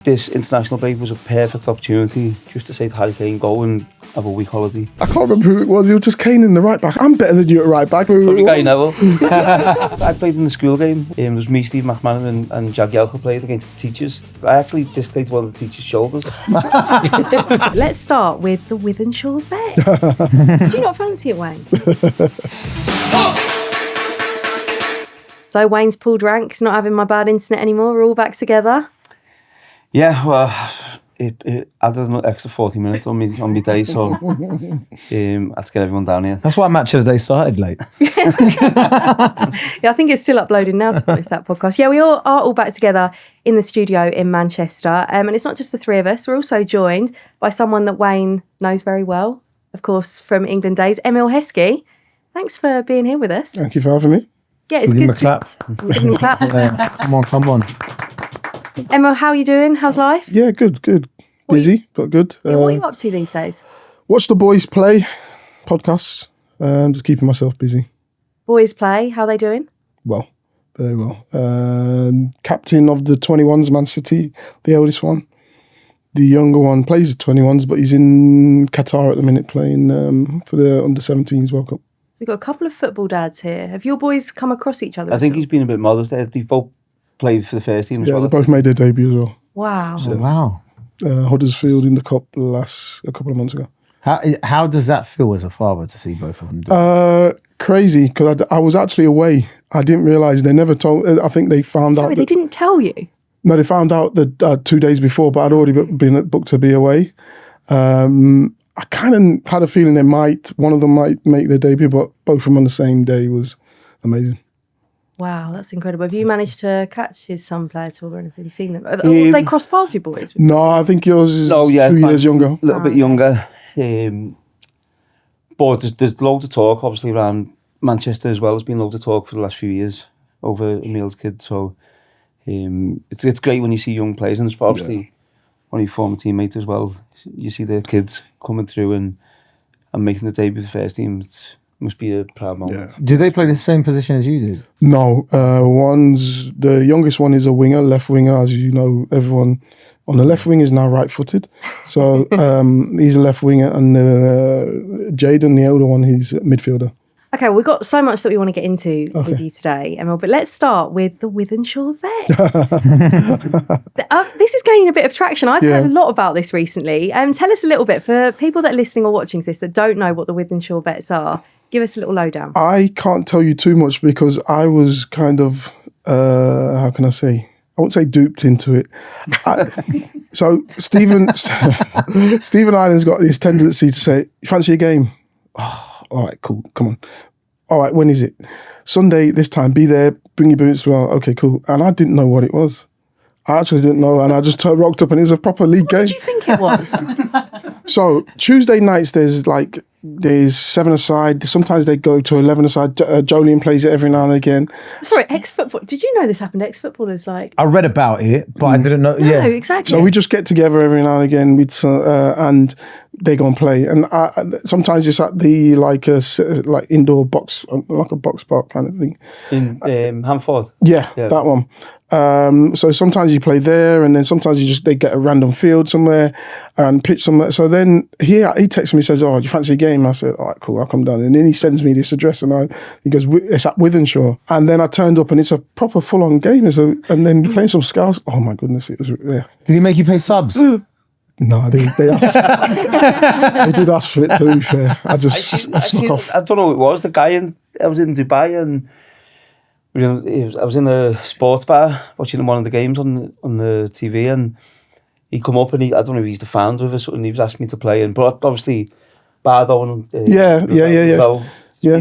This international break was a perfect opportunity just to say to Harry Kane, go and have a week holiday. I can't remember who it was. It was just Kane in the right back. I'm better than you at right back. Probably Guy Neville. I played in the school game. It was me, Steve McManaman and Jack Grealish played against the teachers. I actually dislocated one of the teachers' shoulders. Let's start with the Wythenshawe Vets. Do you not fancy it, Wayne? So Wayne's pulled rank. He's not having my bad internet anymore. We're all back together. Yeah, well, it added an extra 40 minutes on me day, so I had to get everyone down here. That's why Match of the Day started late. Yeah, I think it's still uploading now, to be honest, that podcast. Yeah, we all are all back together in the studio in Manchester. And it's not just the three of us. We're also joined by someone that Wayne knows very well, of course, from England days, Emile Heskey. Thanks for being here with us. Thank you for having me. Yeah, it's Give him good a clap. Give him a clap. Yeah, come on. Emma, how are you doing? How's life? Yeah, good. Busy, but good. Yeah, what are you up to these days? Watch the boys play podcasts and just keeping myself busy. Boys play, how are they doing? Well, very well. Captain of the 21s, Man City, the eldest one. The younger one plays the 21s, but he's in Qatar at the minute playing for the under-17s World Cup. We've got a couple of football dads here. Have your boys come across each other? I think he's been a bit modest there. They've both played for the first team as well. Yeah, they both made their debut as well. Wow. Oh, wow. Huddersfield in the cup a couple of months ago. How does that feel as a father to see both of them do? Crazy, because I was actually away. I didn't realise. They never told. I think they found out. Sorry, they didn't tell you? No, they found out that 2 days before, but I'd already been booked to be away. I kind of had a feeling one of them might make their debut, but both of them on the same day was amazing. Wow, that's incredible. Have you managed to catch his son play at all or anything? Have you seen them? Have they cross-party boys? No, I think yours is 2 years younger. A little bit younger. But there's loads of talk, obviously, around Manchester as well. There's been loads of talk for the last few years over Emile's kid. So it's great when you see young players, and it's obviously one of your former teammates as well. You see the kids coming through and making the debut with the first team. It must be a proud moment. Yeah. Do they play the same position as you did? No, the youngest one is a winger, left winger. As you know, everyone on the left wing is now right-footed. So he's a left winger, and Jaden, the older one, he's a midfielder. Okay, we've got so much that we want to get into with you today, Emil, but let's start with the Wythenshawe Vets. This is gaining a bit of traction. I've heard a lot about this recently. Tell us a little bit, for people that are listening or watching this that don't know what the Wythenshawe Vets are, give us a little lowdown. I can't tell you too much because I was kind of, how can I say? I won't say duped into it. So Stephen Ireland's got this tendency to say, "You fancy a game?" Oh, all right, cool. Come on. All right, when is it? Sunday, this time. Be there. Bring your boots. Well, okay, cool. And I didn't know what it was. I actually didn't know, and I just rocked up, and it was a proper league game. What did you think it was? So Tuesday nights, there's 7-a-side. Sometimes they go to 11-a-side. Jolien plays it every now and again. Sorry, ex-football. Did you know this happened? Ex-footballers I read about it, but I didn't know. No, exactly. So we just get together every now and again, and they go and play. And sometimes it's at the like indoor box, like a box park kind of thing. In Hamford? Yeah, that one. So sometimes you play there, and then sometimes they get a random field somewhere and pitch somewhere. So then he texts me, says, "Oh, do you fancy a game?" I said, "All right, cool, I'll come down." And then he sends me this address, and he goes, "It's at Wythenshawe." And then I turned up, and it's a proper full-on game. And then you're playing some scouts. Oh my goodness, it was. Yeah. Did he make you pay subs? No, they did ask for it, to be fair. I snuck off. I don't know who it was. The guy I was in Dubai, and I was in a sports bar watching one of the games on the TV, and he come up and I don't know if he's the founder of it, and he was asking me to play. But obviously, Bardo and been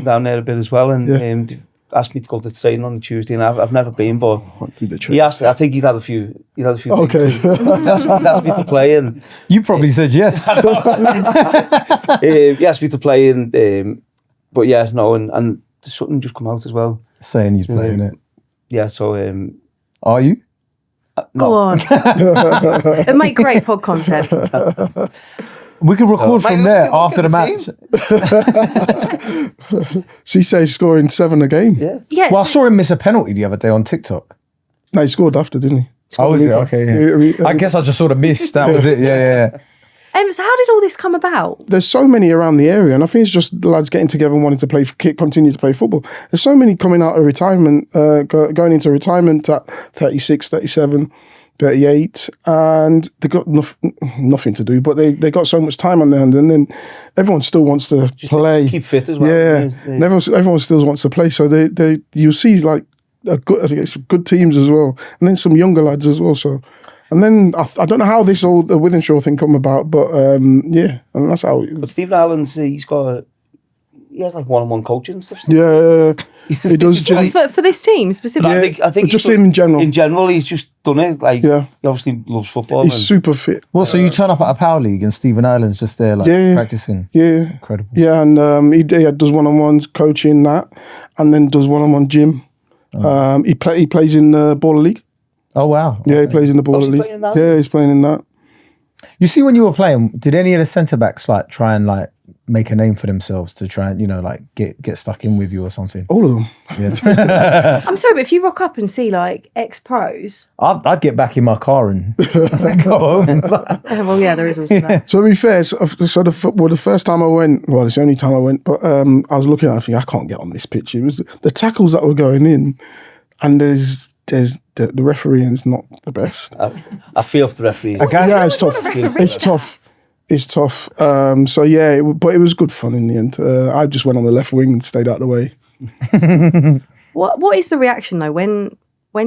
down there a bit as well, and asked me to go to training on Tuesday, and I've never been, but he asked. I think he'd had a few. Okay. Things he asked me to play, and you probably said yes. He asked me to play, and but yeah, no, and something just come out as well, saying he's playing it. Yeah, so are you? No. Go on. It'd make great pod content. We could record from there after the match. Cisse scoring 7 a game. Yeah. Yes. Well, I saw him miss a penalty the other day on TikTok. No, he scored after, didn't he? Oh, is it? Okay. Yeah. I guess I just sort of missed. That was it. Yeah. So how did all this come about? There's so many around the area, and I think it's just lads getting together and wanting to continue to play football. There's so many coming out of retirement, going into retirement at 36, 37, 38, and they got nothing to do, but they got so much time on their hand, and then everyone still wants to play. Keep fit as well. Yeah, and everyone still wants to play. So you see like good teams as well, and then some younger lads as well. So. And then I don't know how the Wythenshawe thing come about, but yeah, and that's how. But Stephen Ireland's he has like one-on-one coaching and stuff. Yeah, he does. For this team specifically. Yeah, I think just him in general. In general, he's just done it. Like, he obviously loves football. He's super fit. Well, so you turn up at a power league and Stephen Ireland's just there, like practicing. Yeah, incredible. Yeah, and he does one-on-ones coaching that, and then does one-on-one gym. He plays in the Baller League. Oh, wow. Yeah, he plays in the Baller League. Yeah, he's playing in that. You see, when you were playing, did any of the centre-backs like try and like make a name for themselves to try and, like get stuck in with you or something? All of them. Yeah. I'm sorry, but if you rock up and see like ex-pros... I'd get back in my car and go home. Well, yeah, there is also that. So to be fair, the first time I went, well, it's the only time I went, but I was looking at it, I think, I can't get on this pitch. It was the tackles that were going in, and there's the refereeing's not the best. I feel for the referee. Yeah, it's tough. It's tough. So yeah, but it was good fun in the end. I just went on the left wing and stayed out of the way. What is the reaction though when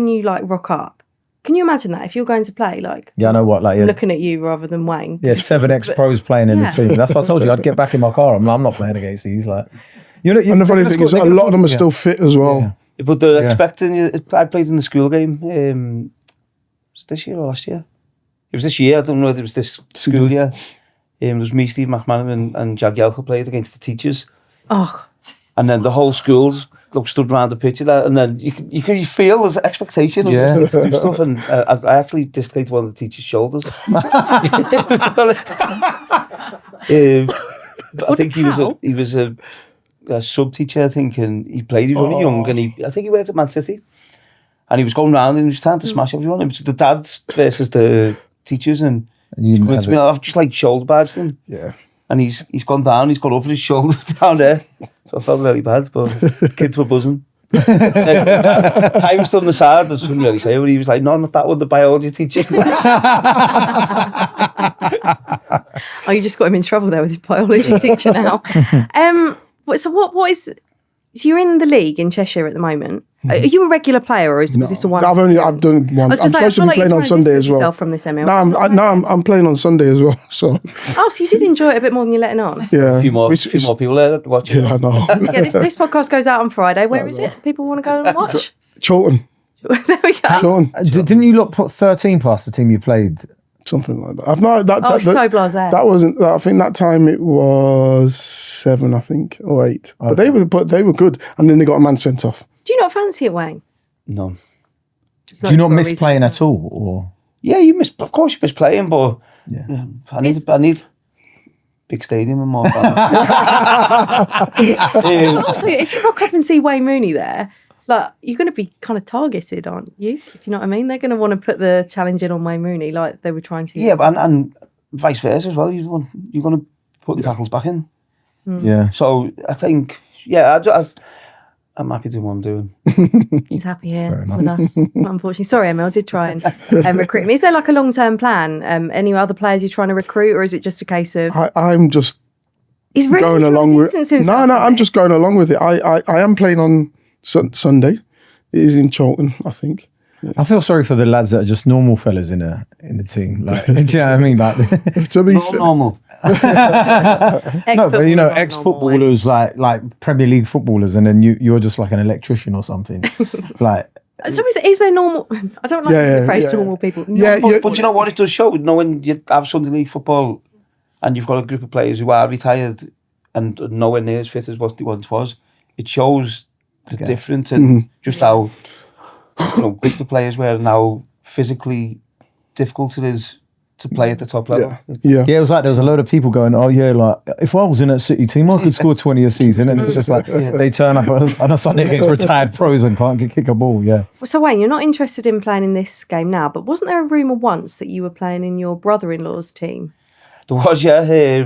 you like rock up? Can you imagine that if you're going to play like? Yeah, I know what. Like looking at you rather than Wayne. Yeah, 7 ex-pros playing in the team. That's what I told you. I'd get back in my car. I'm not playing against these. Like, and the funny thing is, a lot of them are still fit as well. Yeah. But they're expecting you. I played in the school game. Was it this year or last year? It was this year. I don't know whether it was this school year. It was me, Steve McManaman, and Jack Grealish played against the teachers. Oh. And then the whole school's stood around the pitch of that, and then you can feel there's expectation of them to do stuff. And I actually dislocated one of the teachers' shoulders. I think he was a sub teacher, I think, and he played. He was only young, and I think he worked at Man City, and he was going round and he was trying to smash everyone. It was the dads versus the teachers, and he's coming to me, I've just like shoulder barged him. Yeah, and he's gone down. He's gone up with his shoulders down there. So I felt really bad, but kids were buzzing. I was on the side. I couldn't really say, but he was like, "No, not that one. The biology teacher." Oh, you just got him in trouble there with his biology teacher now. So what is? So you're in the league in Cheshire at the moment. Are you a regular player, or was this a one? I've done one. I'm supposed to be playing on Sunday as well. From this, Emile. No, I'm playing on Sunday as well. So. Oh, so you did enjoy it a bit more than you're letting on. Yeah, a few more people there watching. Yeah, I know. Yeah, this podcast goes out on Friday. Where is it? People want to go and watch. Charlton. There we go. Charlton. Didn't you put 13 past the team you played? Something like that. I've not that. So blasé. That wasn't. I think that time it was 7, I think, or 8. Okay. But they were good, and then they got a man sent off. Do you not fancy it, Wayne? No. Do you not miss playing at all, or? Yeah, of course you miss playing, but I need big stadium and more fans. Also, if you rock up and see Wayne Rooney there, like, you're going to be kind of targeted, aren't you? If you know what I mean, they're going to want to put the challenge in on Wayne Rooney, like they were trying to. Yeah, but and vice versa as well. You're going to put the tackles back in. Yeah. So I think, I'm happy doing what I'm doing. He's happy here with us. But unfortunately, sorry, Emile, I did try and recruit him. Is there like a long-term plan? Any other players you're trying to recruit, or is it just a case of? I'm just. He's really going along with. No, I'm just going along with it. I am playing on Sunday. It is in Charlton, I think. Yeah. I feel sorry for the lads that are just normal fellas in the team. Like, do you know what I mean? Like, to be normal. No, but ex-footballers like Premier League footballers, and then you're just like an electrician or something. Like, so is there normal? I don't like the phrase normal people. But you know what it does show? When you have Sunday League football, and you've got a group of players who are retired and nowhere near as fit as what they once was, it shows the difference and just how good the players were and how physically difficult it is to play at the top level. Yeah. Yeah, it was like there was a load of people going, oh yeah, like if I was in that City team, I could score 20 a season. And it's just like they turn up on a Sunday against retired pros and can't kick a ball. Yeah. So Wayne, you're not interested in playing in this game now, but wasn't there a rumour once that you were playing in your brother-in-law's team? There was, yeah.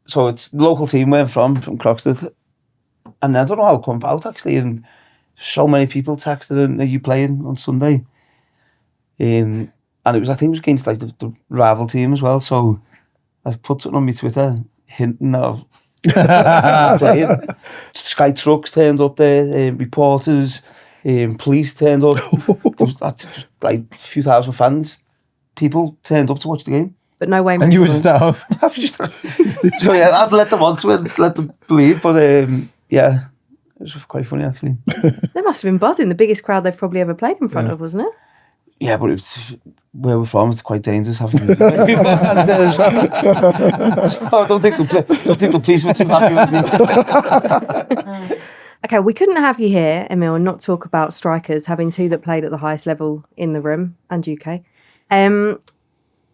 So it's the local team where I'm from Croxteth. And I don't know how it come about, actually. And so many people texted in, are you playing on Sunday? And it was, I think it was against like the rival team as well. So I've put something on my Twitter hinting that I'm playing. Sky trucks turned up there, reporters, police turned up. There was like a few thousand fans. People turned up to watch the game. But no way. And you were just at home. So yeah, I'd let them on to it, let them believe. But yeah, it was quite funny actually. They must have been buzzing. The biggest crowd they've probably ever played in front of, wasn't it? Yeah, but it's, where we're from, it's quite dangerous having so I don't think the police were too happy with me. Okay, we couldn't have you here, Emile, and not talk about strikers, having two that played at the highest level in the room and UK.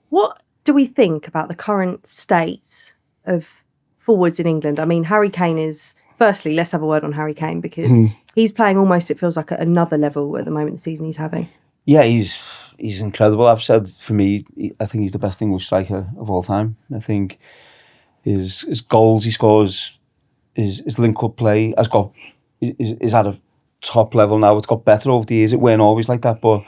What do we think about the current state of forwards in England? I mean, Harry Kane is... Firstly, let's have a word on Harry Kane, because he's playing almost, it feels like, at another level at the moment, the season he's having. Yeah, he's incredible. I've said, for me, I think he's the best English striker of all time. I think his goals he scores, his link-up play is at a top level now. It's got better over the years. It weren't always like that, but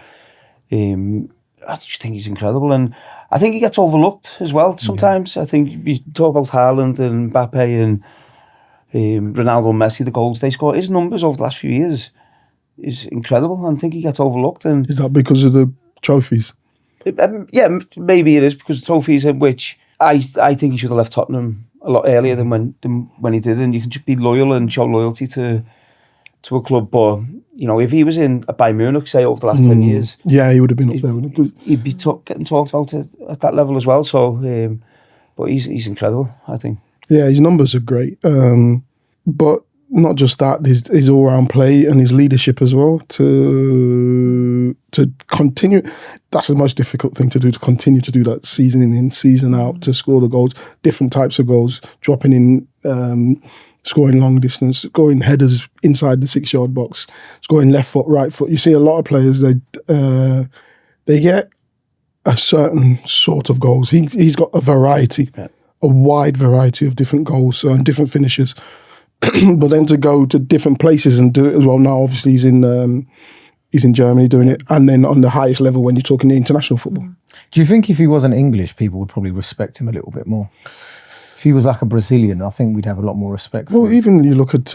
I just think he's incredible. And I think he gets overlooked as well sometimes. I think we talk about Haaland and Mbappe and Ronaldo and Messi, the goals they score. His numbers over the last few years is incredible. I think he gets overlooked. And is that because of the trophies? Yeah, maybe it is because of trophies, in which I think he should have left Tottenham a lot earlier than when he did. And you can just be loyal and show loyalty to a club. But you know, if he was in a Bayern Munich, say, over the last 10 years, yeah, he would have been up there. Wouldn't he? He'd be getting talked about at that level as well. So, but he's incredible, I think. Yeah, his numbers are great. But not just that, his all-round play and his leadership as well to continue. That's the most difficult thing to do, to continue to do that season in, season out, to score the goals, different types of goals, dropping in, scoring long distance, scoring headers inside the 6-yard box, scoring left foot, right foot. You see a lot of players, they get a certain sort of goals. He's got a variety. Yeah. A wide variety of different goals and different finishes. But then to go to different places and do it as well. Now, obviously, he's in Germany doing it, and then on the highest level when you're talking the international football. Do you think if he wasn't English, people would probably respect him a little bit more? If he was like a Brazilian, I think we'd have a lot more respect for him. Even you look at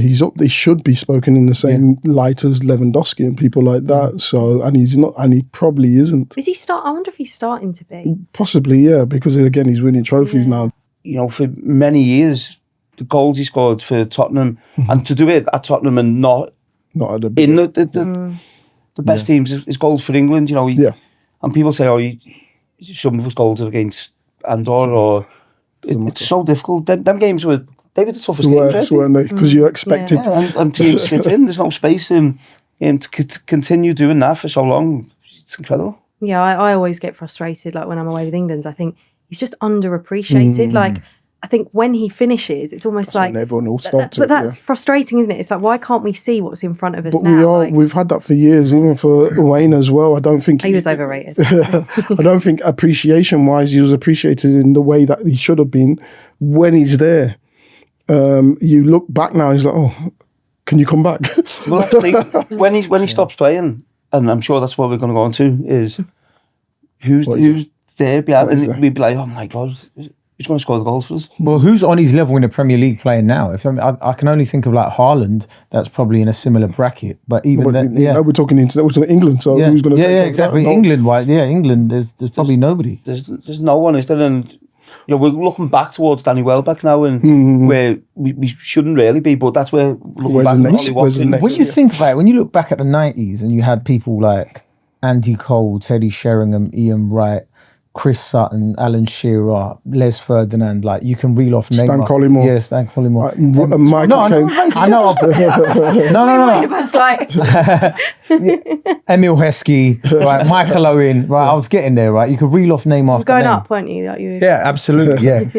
he should be spoken in the same light as Lewandowski and people like that. So and he's not, and he probably isn't. Is he I wonder if he's starting to be. Possibly, yeah, because again he's winning trophies now. You know, for many years, the goals he scored for Tottenham, and to do it at Tottenham and not at the best teams, his goals for England. You know, and people say, some of his goals are against Andor or. It's so difficult. Them games were the toughest games, weren't they? Because you're expected. Yeah, and teams sit in. There's no space to continue doing that for so long. It's incredible. Yeah, I always get frustrated. Like when I'm away with England, I think he's just underappreciated. Like I think when he finishes, it's almost like everyone will start but that's frustrating, isn't it? It's like, why can't we see what's in front of us now? We've had that for years, even for Wayne as well. I don't think he was overrated. I don't think appreciation-wise he was appreciated in the way that he should have been when he's there. You look back now, he's like, oh, can you come back? Well, actually, when he stops playing, and I'm sure that's what we're going to go on to, is who's there behind, and we'd be like, oh my God, who's going to score the goals for us? Well, who's on his level in the Premier League playing now? I can only think of like Haaland, that's probably in a similar bracket. But even then, we're talking England. So who's going to? Yeah, exactly. England, England. There's probably nobody. There's no one, is there? And you know, we're looking back towards Danny Welbeck now, and where we shouldn't really be, but that's where we're looking back. When you think about it, when you look back at the 90s, and you had people like Andy Cole, Teddy Sheringham, Ian Wright, Chris Sutton, Alan Shearer, Les Ferdinand, like you can reel off names. Stan Collymore. Yeah, Stan Collymore. Michael Caine. I know. No. That's right. Emile Heskey, right? Michael Owen, right? I was getting there, right? You could reel off name after Going name. up, weren't you? Like Yeah, absolutely, yeah.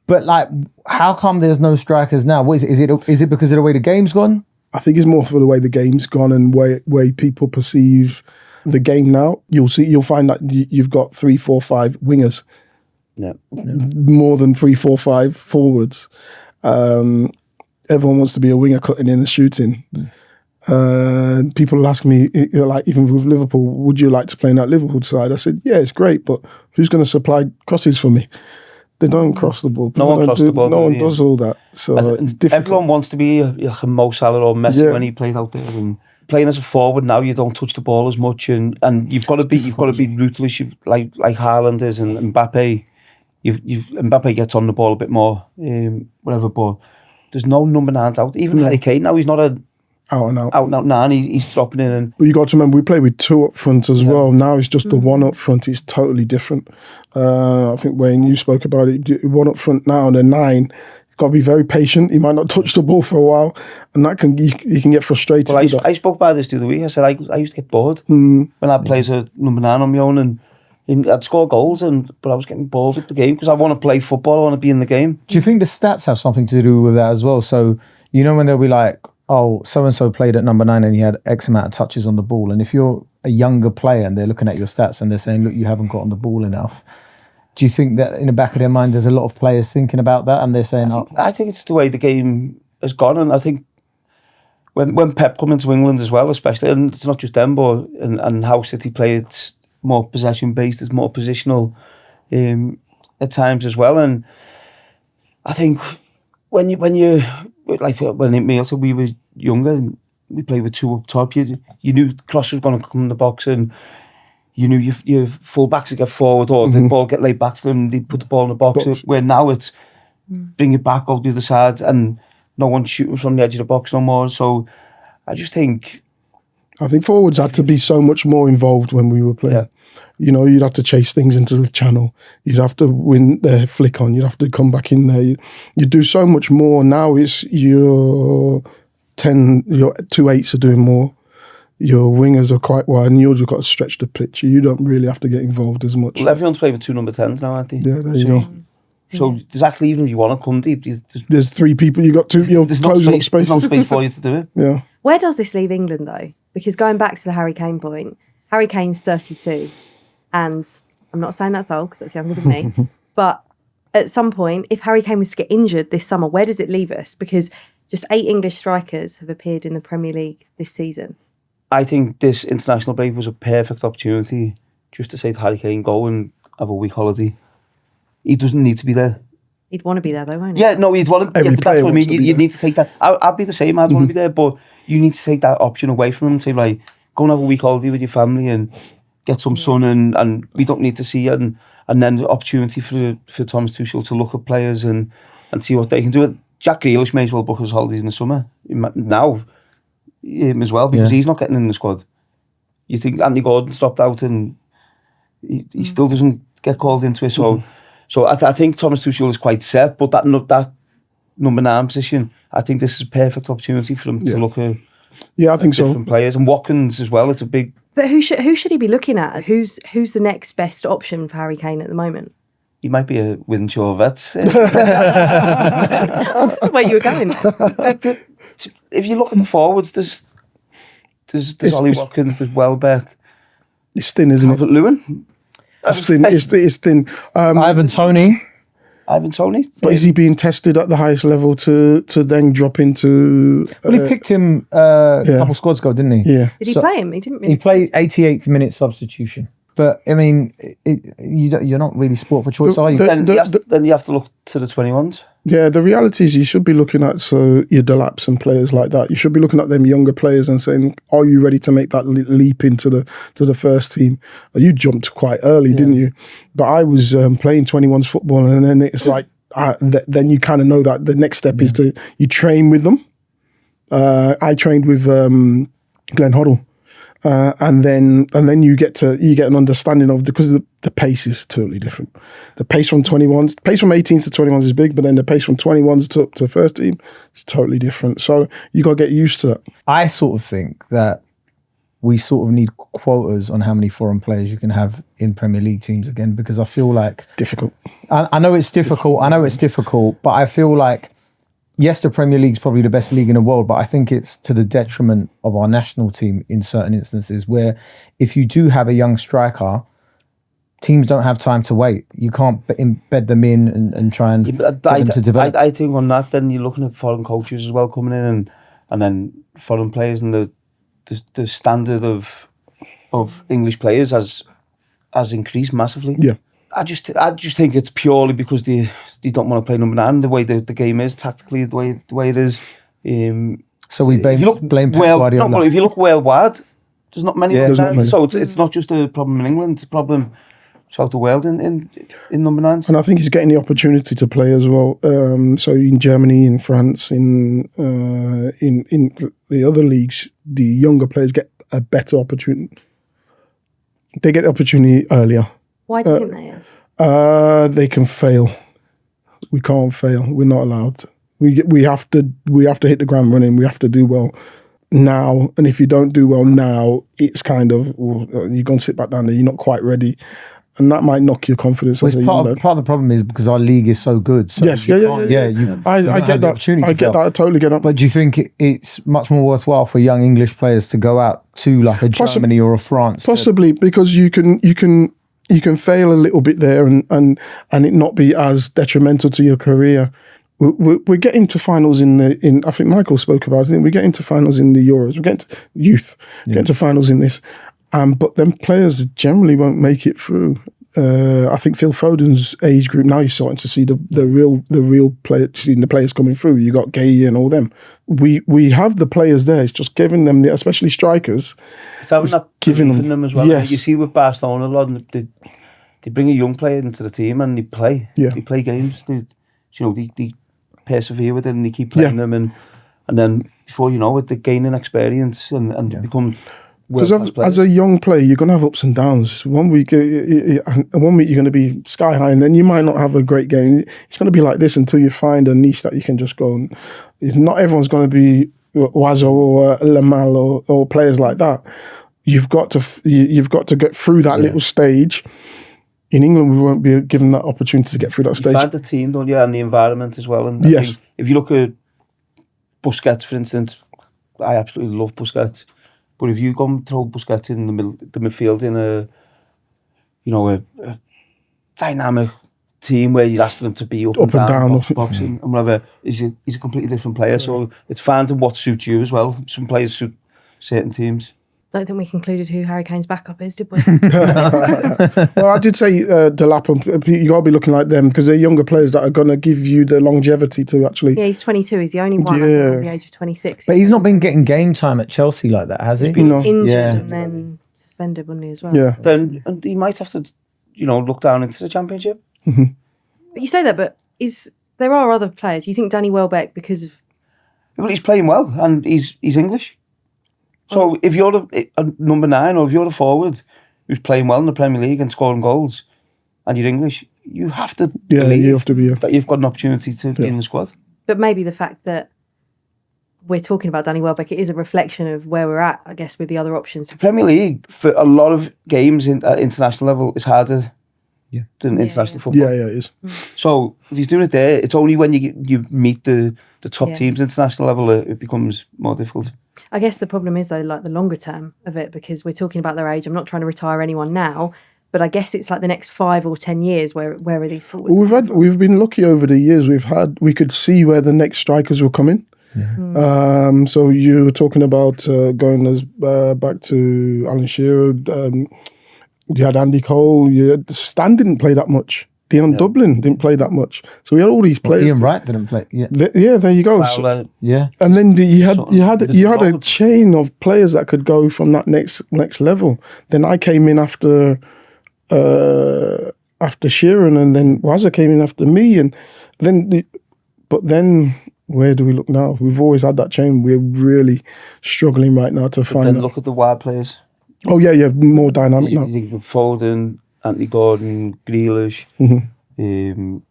But like, how come there's no strikers now? What is it? Is it because of the way the game's gone? I think it's more for the way the game's gone and way people perceive the game now. You'll find that you've got 3, 4, 5 wingers. Yeah. More than 3, 4, 5 forwards. Everyone wants to be a winger cutting in and shooting. People ask me, like even with Liverpool, would you like to play in that Liverpool side? I said, yeah, it's great, but who's going to supply crosses for me? They don't cross the ball. No one crosses the ball. No one does all that. So it's difficult. Everyone wants to be like a Mo Salah or Messi when he played out there. And playing as a forward now, you don't touch the ball as much, and you've got to be ruthless. Like Haaland is and Mbappe. Mbappe gets on the ball a bit more, whatever. But there's no number 9s out. Even Harry Kane now, he's not a out and out 9. He's dropping in. And but you got to remember, we play with 2 up front as well. Now it's just the 1 up front. It's totally different. I think Wayne, you spoke about it. 1 up front now and a 9. Got to be very patient. He might not touch the ball for a while, and that you can get frustrated. Well, I spoke about this the other week. I said I used to get bored when I played as a number 9 on my own, and I'd score goals, but I was getting bored with the game because I want to play football. I want to be in the game. Do you think the stats have something to do with that as well? So you know when they'll be like, oh, so-and-so played at number 9 and he had X amount of touches on the ball. And if you're a younger player and they're looking at your stats and they're saying, look, you haven't got on the ball enough. Do you think that in the back of their mind, there's a lot of players thinking about that and they're saying, I think it's the way the game has gone. And I think when Pep come into England as well, especially, and it's not just them, but and how City play, it's more possession-based, it's more positional at times as well. And I think when Emile said we were younger and we played with 2 up top, you knew the cross was going to come in the box and you knew your full-backs would get forward or the ball get laid back to them, they'd put the ball in the box. Where now it's bring it back, go to the other side, and no one's shooting from the edge of the box no more. So I think forwards had to be so much more involved when we were playing. Yeah. You know, you'd have to chase things into the channel. You'd have to win the flick on. You'd have to come back in there. You do so much more. Now it's your 2 8s are doing more. Your wingers are quite wide and you've got to stretch the pitch. You don't really have to get involved as much. Well, everyone's playing with 2 number 10s now, aren't they? Yeah, there you go. So there's actually, even if you want to come deep, there's 3 people. You got 2. There's no space. There's no space for you to do it. Yeah. Where does this leave England though? Because going back to the Harry Kane point, Harry Kane's 32, and I'm not saying that's old because that's younger than me, but at some point, if Harry Kane was to get injured this summer, where does it leave us? Because just 8 English strikers have appeared in the Premier League this season. I think this international break was a perfect opportunity just to say to Harry Kane, go and have a week holiday. He doesn't need to be there. He'd want to be there though, won't he? Yeah, no, he'd want to. But that's what I mean. You need to take that. I'd be the same. I'd want to be there, but you need to take that option away from him and say, like, go and have a week holiday with your family and get some sun, and we don't need to see it. And then the opportunity for Thomas Tuchel to look at players and see what they can do. Jack Grealish may as well book his holidays in the summer now, him as well, because he's not getting in the squad. You think Anthony Gordon's dropped out and he still doesn't get called into it. So I think Thomas Tuchel is quite set, but that number 9 position, I think this is a perfect opportunity for him to look at. Yeah, I think different players, and Watkins as well. It's a big. But who should he be looking at? Who's the next best option for Harry Kane at the moment? He might be a Wythenshawe Vets. That's where you were going. If you look at the forwards, there's Ollie Watkins, there's Welbeck. It's thin, isn't it? Lewin. It's thin. Ivan Toney. But is he being tested at the highest level to then drop into... Well, he picked him a couple squads ago, didn't he? Yeah. Did he play him? He didn't really. He played 88th minute substitution. But, I mean, you're not really sport for choice, are you? Then you have to look to the 21s. Yeah, the reality is you should be looking at your Delaps and players like that. You should be looking at them younger players and saying, are you ready to make that leap into the first team? You jumped quite early, didn't you? But I was playing 21s football, and then it's like, then you kind of know that the next step is you train with them. I trained with Glenn Hoddle. and then you get an understanding of because the pace is totally different. The pace from 18s to 21s is big, but then the pace from 21s to first team is totally different. So you got to get used to that. I sort of think that we sort of need quotas on how many foreign players you can have in Premier League teams again, because I feel like Difficult. I know it's difficult. I know it's difficult, but I feel like, yes, the Premier League's probably the best league in the world, but I think it's to the detriment of our national team in certain instances where if you do have a young striker, teams don't have time to wait. You can't embed them in and try and get them to develop. I think on that, then you're looking at foreign coaches as well coming in and then foreign players, and the standard of English players has increased massively. Yeah. I just think it's purely because they don't want to play number 9. The way the game is tactically, the way it is. So we blame Pep Guardiola. No, if you look worldwide, there's not many. There's not many. So it's not just a problem in England; it's a problem throughout the world in number 9s. And I think he's getting the opportunity to play as well. So in Germany, in France, in the other leagues, the younger players get a better opportunity. They get the opportunity earlier. Why do you think that is? They can fail. We can't fail. We're not allowed. We have to hit the ground running. We have to do well now. And if you don't do well now, it's kind of you're going to sit back down there. You're not quite ready, and that might knock your confidence. Well, part of the problem is because our league is so good. So yes, I get that. I get that. I totally get that. But do you think it's much more worthwhile for young English players to go out to like a Germany or a France? Possibly, because you can fail a little bit there and it not be as detrimental to your career. We're getting to finals in I think Michael spoke about it. We're getting to finals in the Euros. We're getting to youth. Getting to finals in this. But then players generally won't make it through. I think Phil Foden's age group, now you're starting to see the real players, seeing the players coming through. You got Gay and all them. We have the players there. It's just giving them, especially strikers. It's having that giving them as well. Yes. You see with Barcelona a lot, they bring a young player into the team and they play. Yeah. They play games. They persevere with it and they keep playing them, and then before you know it, they're gaining experience and become. Because as a young player, you're going to have ups and downs. One week you're going to be sky high, and then you might not have a great game. It's going to be like this until you find a niche that you can just go. And not everyone's going to be Wazo or Lamal or players like that. You've got to get through that little stage. In England, we won't be given that opportunity to get through that stage. You find the team, don't you, and the environment as well. And I think if you look at Busquets, for instance, I absolutely love Busquets. But if you go and throw Busquets in the midfield in a dynamic team where you're asking them to be up and down boxing and whatever, he's a completely different player. So it's finding what suits you as well. Some players suit certain teams. I don't think we concluded who Harry Kane's backup is, did we? Well, I did say Delap, you got to be looking like them because they're younger players that are going to give you the longevity to actually. Yeah, he's 22. He's the only one under the age of 26. But he's not been getting game time at Chelsea like that, has he? He's been injured and then suspended, wasn't he, as well? Yeah. Then and he might have to, look down into the Championship. Mm-hmm. But you say that, but there are other players. You think Danny Welbeck because of... Well, he's playing well and he's English. So if you're a number 9 or if you're a forward who's playing well in the Premier League and scoring goals and you're English, you have to believe that you've got an opportunity to be in the squad. But maybe the fact that we're talking about Danny Welbeck, it is a reflection of where we're at, I guess, with the other options. The Premier League, for a lot of games at international level, is harder than international football. Yeah, it is. So if he's doing it there, it's only when you meet the top teams at international level it becomes more difficult. I guess the problem is, though, like the longer term of it, because we're talking about their age. I'm not trying to retire anyone now, but I guess it's like the next 5 or 10 years where are these forwards? We've been lucky over the years. We could see where the next strikers will come in. Yeah. So you were talking about going back to Alan Shearer. You had Andy Cole. Stan didn't play that much. Dion Dublin didn't play that much. So we had all these players. Ian Wright didn't play. Yeah, there you go. Fowler, and then you had a chain of players that could go from that next level. Then I came in after Sheeran, and then Wazza came in after me, and then where do we look now? We've always had that chain. We're really struggling right now to find. Then look at the wide players. Oh yeah, more dynamic You now. think of Foden, Anthony Gordon, Grealish,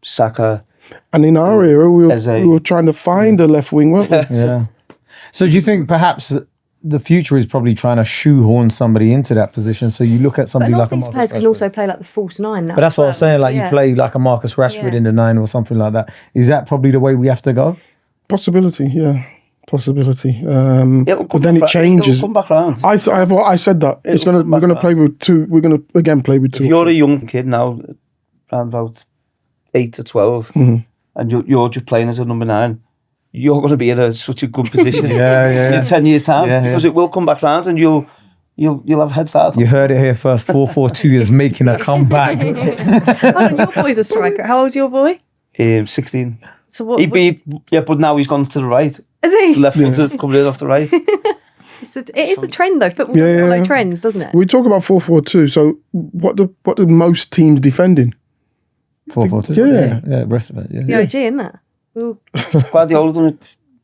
Saka. And in our era, we As a- were trying to find a left wing, weren't we? Yeah. So do you think perhaps the future is probably trying to shoehorn somebody into that position? So you look at But a somebody lot like of these a players Marcus can Rashford. also play like the false nine now. But that's what I was saying. Like Yeah. you play like a Marcus Rashford Yeah. in the 9 or something like that. Is that probably the way we have to go? Possibility, yeah. Possibility. It'll But then it changes. It'll come back round. I said that. It'll come We're back gonna round. play with two. We're gonna again play with two. If you're a young kid now, around about 8 to 12, and you're just playing as a number 9, you're going to be in such a good position in 10 years' time, because it will come back round and you'll have head start. You heard it here first. 4-4-2 is making a comeback. Oh, your boy's a striker. How old's your boy? 16. So what? But now he's gone to the right. Is he? Left footed coming in off the right. It is the trend though. Football does follow trends, doesn't it? We talk about 4-4-2. So what do most teams defending? 4-4-2. Yeah, rest of it. The Yeah. OG, isn't it? Ooh. Guardiola done it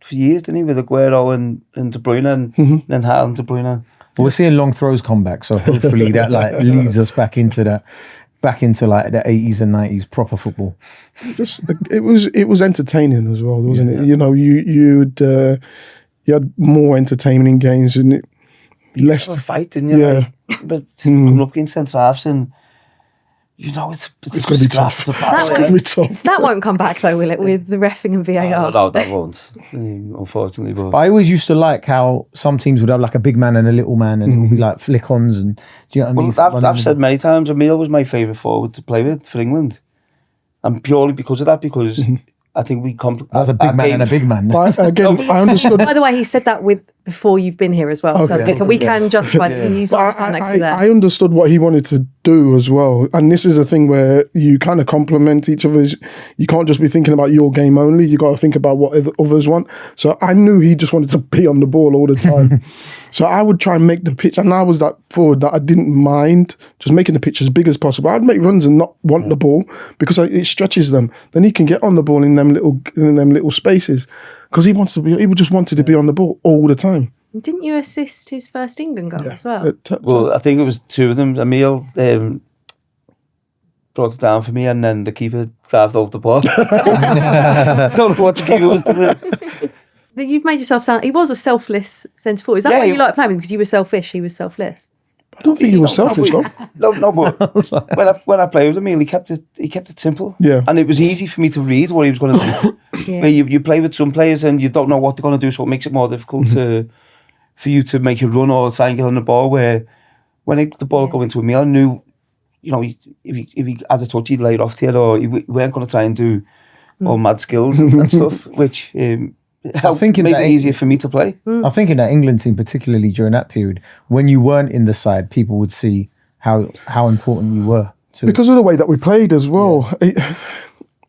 for years, didn't he? With Aguero and De Bruyne and then Haaland, De Bruyne. But we're seeing long throws come back, so hopefully that like leads us back into like the 80s and 90s proper football. It was entertaining as well, wasn't it? You know, you had more entertaining games and it less A fight, didn't you? Yeah. Like, but coming up against centre halves and it's gonna be tough. It's a battle. It's gonna be tough. That won't come back though, will it? With the reffing and VAR. No, that won't. Unfortunately, But I always used to like how some teams would have like a big man and a little man, and it would be like flick-ons, and do you know what I mean? Well, I've said many times, Emile was my favourite forward to play with for England, and purely because of that, because I think we That's a big man and a big man. But again, I understood. By the way, he said that before you've been here as well, so Okay. we can justify that. Can use But stand next to that. I understood what he wanted to do as well. And this is a thing where you kind of complement each other. You can't just be thinking about your game only. You got to think about what others want. So I knew he just wanted to be on the ball all the time. So I would try and make the pitch. And I was that forward that I didn't mind just making the pitch as big as possible. I'd make runs and not want the ball because it stretches them. Then he can get on the ball in them little spaces because he just wanted to be on the ball all the time. Didn't you assist his first England goal as well? Well, I think it was two of them. Emile brought it down for me, and then the keeper dived off the ball. Don't know what the keeper was doing. You've made yourself sound. He was a selfless centre forward. Is that Yeah, why he- you like playing him? Because you were selfish. He was selfless. I don't think he was selfish, though. No, but when I played with Emile, he kept it simple. Yeah. And it was easy for me to read what he was going to do. Yeah. Where you play with some players and you don't know what they're going to do, so it makes it more difficult for you to make a run or try and get on the ball. Where when the ball go into Emile, I knew, you know, if he had a touch, he'd lay it off to you, or he weren't going to try and do all mad skills and stuff, which helped make it easier for me to play. I think in that England team, particularly during that period, when you weren't in the side, people would see how important you were. Because of the way that we played as well.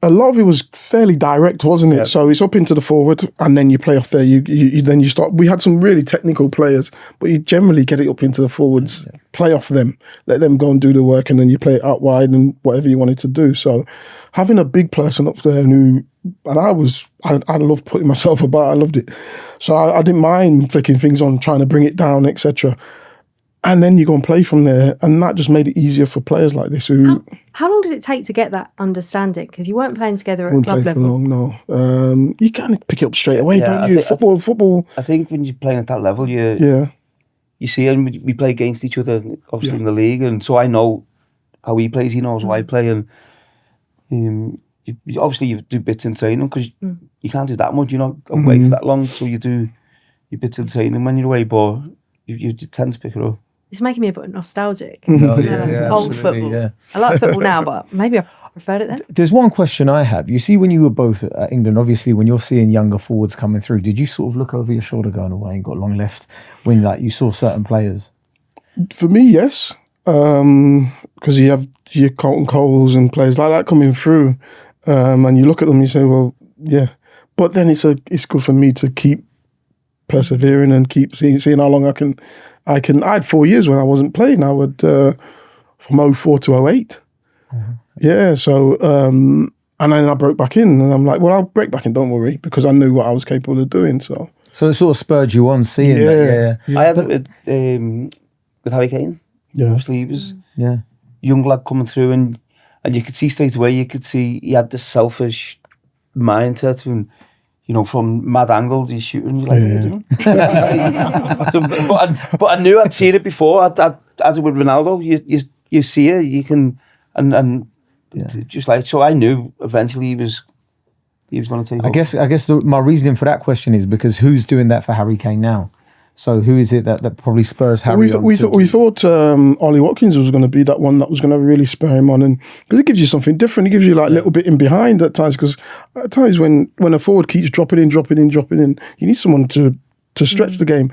A lot of it was fairly direct, wasn't it? Yeah. So it's up into the forward, and then you play off there. You start. We had some really technical players, but you generally get it up into the forwards, play off them, let them go and do the work, and then you play it out wide and whatever you wanted to do. So having a big person up there I loved putting myself about. I loved it. So I didn't mind flicking things on, trying to bring it down, etc. And then you go and play from there, and that just made it easier for players like this who How long does it take to get that understanding? Because you weren't playing together at won't club play for level. long. No, you kind of pick it up straight away, Yeah, don't I you? think- Football. I think when you're playing at that level, Yeah, you see, and we play against each other, obviously in the league, and so I know how he plays. He knows how I play, and obviously you do bits in training because you can't do that much. You're not away for that long, so you do your bits in training when you're away, but you tend to pick it up. It's making me a bit nostalgic. Oh, Old absolutely, football. yeah. I like football now, but maybe I preferred it then. There's one question I have. You see, when you were both at England, obviously, when you're seeing younger forwards coming through, did you sort of look over your shoulder going, "Oh, I ain't got long left," when like you saw certain players? for me, yes, because you have your Colton Coles and players like that coming through, and you look at them, and you say, well, yeah. But then it's good for me to keep persevering and keep seeing how long I can. I had 4 years when I wasn't playing. I would from 04 to 08. Yeah, so and then I broke back in, and I'm like, well, I'll break back in, don't worry, because I knew what I was capable of doing. So it sort of spurred you on seeing that. Yeah. I had with Harry Kane. Yeah. Obviously, he was Yeah. young lad coming through, and you could see straight away. You could see he had this selfish mindset to him. You know, from mad angles, he's shooting. You're like, what are you doing? but I knew I'd seen it before. I'd it with Ronaldo. You see it, you can, and just like, so I knew eventually he was going to take. I guess my reasoning for that question is because who's doing that for Harry Kane now? So who is it that probably spurs Harry on? We thought Ollie Watkins was going to be that one that was going to really spur him on, and because it gives you something different. It gives you like a little bit in behind at times, because at times when a forward keeps dropping in, you need someone to stretch the game.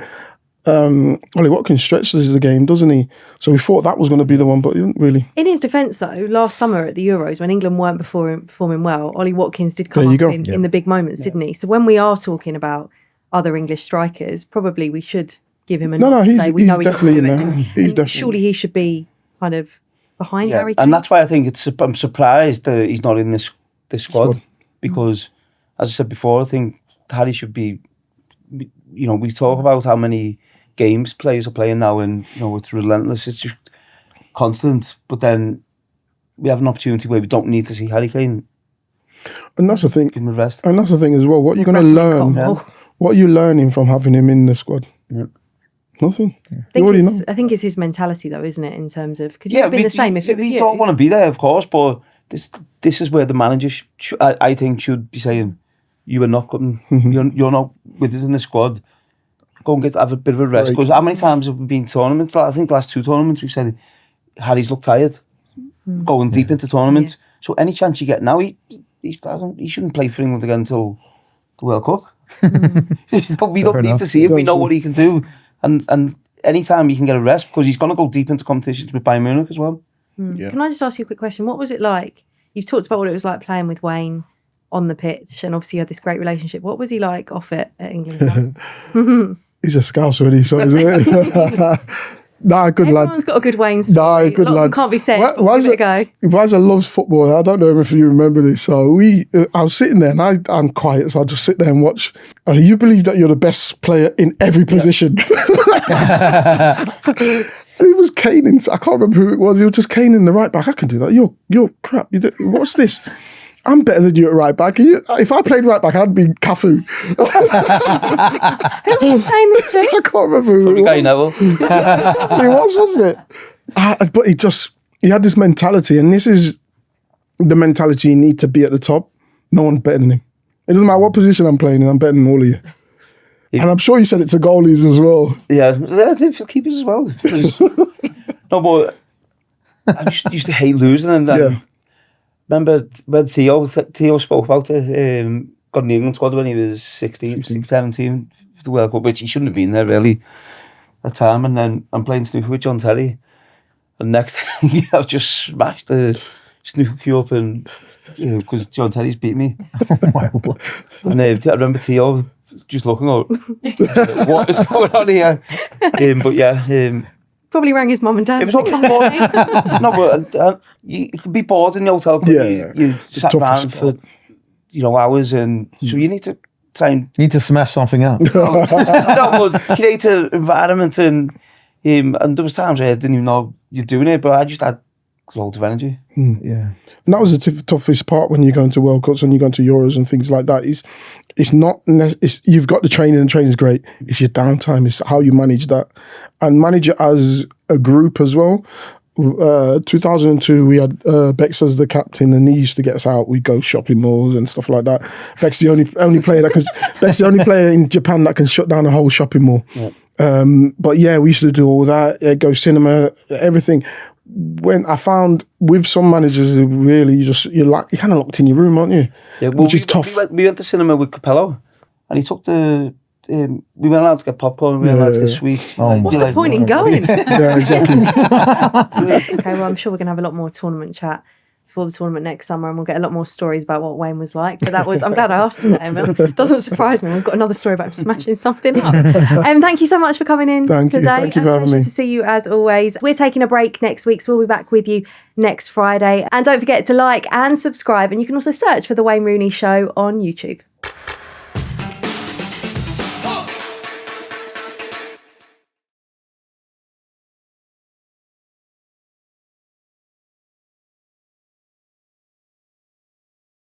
Ollie Watkins stretches the game, doesn't he? So we thought that was going to be the one, but he didn't really. In his defence, though, last summer at the Euros, when England weren't performing well, Ollie Watkins did come up in the big moments, didn't he? So when we are talking about other English strikers, probably we should give him a nod to say we know he's definitely. Surely he should be kind of behind Harry Kane. And that's why I think I'm surprised that he's not in this squad, because, as I said before, I think Harry should be. You know, we talk about how many games players are playing now, and you know it's relentless. It's just constant. But then we have an opportunity where we don't need to see Harry Kane. And that's the thing. Give him a rest. And that's the thing as well. What you're going to learn. What are you learning from having him in the squad? Yeah. Nothing. I think it's his mentality, though, isn't it? In terms of, because you'd have been the same if it was you. You don't want to be there, of course, but this is where the manager, I think, should be saying, you are not coming. You're not with us in the squad. Go and have a bit of a rest. Because how many times have we been tournaments? I think the last 2 tournaments we've said Harry's looked tired, going deep into tournaments. Yeah. So any chance you get now, he shouldn't play for England again until the World Cup. We don't need to see it. We know what he can do, and anytime he can get a rest, because he's going to go deep into competitions with Bayern Munich as well. Yeah. Can I just ask you a quick question? What was it like? You've talked about what it was like playing with Wayne on the pitch, and obviously you had this great relationship. What was he like off it at England? He's a Scouser, really, so isn't it? Nah, good lad. Everyone's got a good Wayne story. Nah, good lad. Can't be said. Give it a go. Wazza loves football. I don't know if you remember this. So I was sitting there, and I'm quiet, so I just sit there and watch. You believe that you're the best player in every position. And he was caning. I can't remember who it was. He was just caning the right back. I can do that. You're crap. What's this? I'm better than you at right back. If I played right back, I'd be Cafu. Who was saying this to? I can't remember who it was. Guy Neville. He was, wasn't it? But he had this mentality, and this is the mentality you need to be at the top. No one's better than him. It doesn't matter what position I'm playing in, I'm better than all of you. And I'm sure you said it to goalies as well. Yeah, I did for keepers as well. No, but I used to hate losing, and remember when Theo spoke about it, got in the England squad when he was 16, 17 for the World Cup, which he shouldn't have been there really at the time. And then I'm playing snooker with John Terry, and next thing I've just smashed the snooker cue up, and because John Terry's beat me. And I remember Theo just looking up, what is going on here? But yeah. Probably rang his mum and dad. It was no, but you could be bored in the hotel. You sat around for hours, and so you need to try and smash something up. Create an environment, and there was times where I didn't even know you're doing it, but I just had loads of energy. Yeah, and that was the toughest part when you're going to World Cups, when you're going to Euros and things like that. It's not. You've got the training, and training's great. It's your downtime. It's how you manage that, and manage it as a group as well. 2002, we had Bex as the captain, and he used to get us out. We'd go shopping malls and stuff like that. Bex the only player that can. Bex the only player in Japan that can shut down a whole shopping mall. Yeah. But yeah, we used to do all that. Go cinema, everything. When I found with some managers, really, you're kind of locked in your room, aren't you? Yeah, well, which is tough. We went to cinema with Capello, and he took we weren't allowed to get popcorn, we weren't allowed to get sweets. What's the point in going? Yeah, exactly. Okay, well, I'm sure we're going to have a lot more tournament chat before the tournament next summer, and we'll get a lot more stories about what Wayne was like. But I'm glad I asked him that, Emile. Doesn't surprise me. We've got another story about him smashing something up. Thank you so much for coming in today. Thank you for having me. Pleasure to see you as always. We're taking a break next week, so we'll be back with you next Friday. And don't forget to like and subscribe, and you can also search for The Wayne Rooney Show on YouTube.